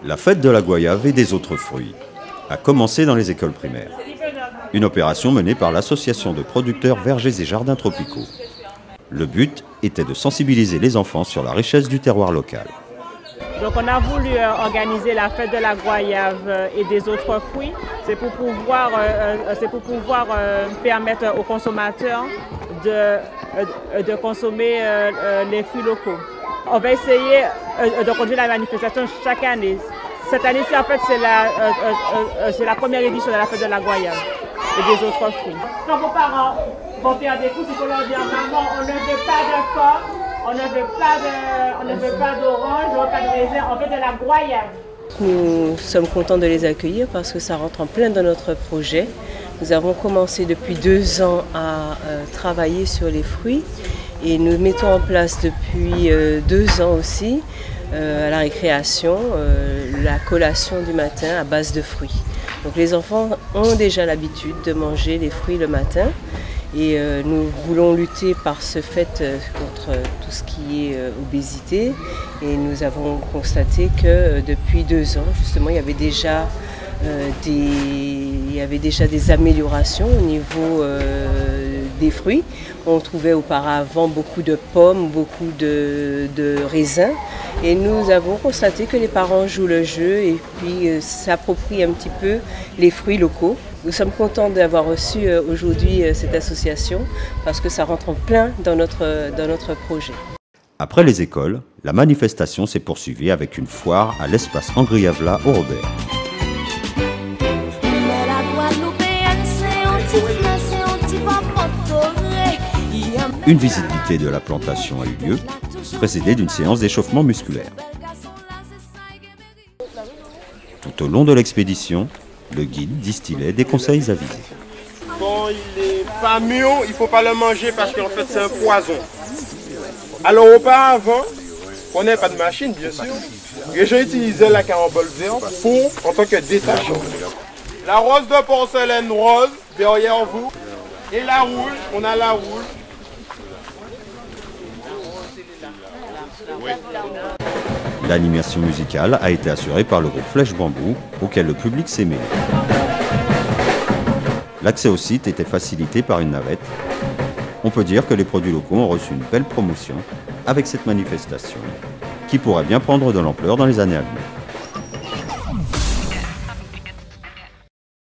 La fête de la goyave et des autres fruits a commencé dans les écoles primaires. Une opération menée par l'association de producteurs vergers et jardins tropicaux. Le but était de sensibiliser les enfants sur la richesse du terroir local. Donc on a voulu organiser la fête de la goyave et des autres fruits. C'est pour pouvoir permettre aux consommateurs de consommer les fruits locaux. On va essayer de conduire la manifestation chaque année. Cette année-ci, en fait, c'est la première édition de la fête de la goyave et des autres fruits. Quand vos parents vont faire des courses, il faut leur dire, maman, on ne veut pas de pomme, on ne veut pas d'orange, on ne veut pas de raisin, on veut de la goyave. Nous sommes contents de les accueillir parce que ça rentre en plein dans notre projet. Nous avons commencé depuis 2 ans à travailler sur les fruits et nous mettons en place depuis 2 ans aussi à la récréation la collation du matin à base de fruits. Donc les enfants ont déjà l'habitude de manger les fruits le matin et nous voulons lutter par ce fait contre tout ce qui est obésité et nous avons constaté que depuis 2 ans justement il y avait déjà des améliorations au niveau des fruits. On trouvait auparavant beaucoup de pommes, beaucoup de raisins et nous avons constaté que les parents jouent le jeu et puis s'approprient un petit peu les fruits locaux. Nous sommes contents d'avoir reçu aujourd'hui cette association parce que ça rentre en plein dans notre projet. Après les écoles, la manifestation s'est poursuivie avec une foire à l'espace André Avla au Robert. Une visite guidée de la plantation a eu lieu, précédée d'une séance d'échauffement musculaire. Tout au long de l'expédition, le guide distillait des conseils avisés. Quand il n'est pas mûr, il ne faut pas le manger parce qu'en fait c'est un poison. Alors auparavant, on n'avait pas de machine bien sûr, et j'ai utilisé la carambole verte en tant que détachant. La rose de porcelaine rose derrière vous, et la rouge, on a la rouge. L'animation musicale a été assurée par le groupe Flèche Bambou, auquel le public s'est mêlé. L'accès au site était facilité par une navette. On peut dire que les produits locaux ont reçu une belle promotion avec cette manifestation, qui pourrait bien prendre de l'ampleur dans les années à venir.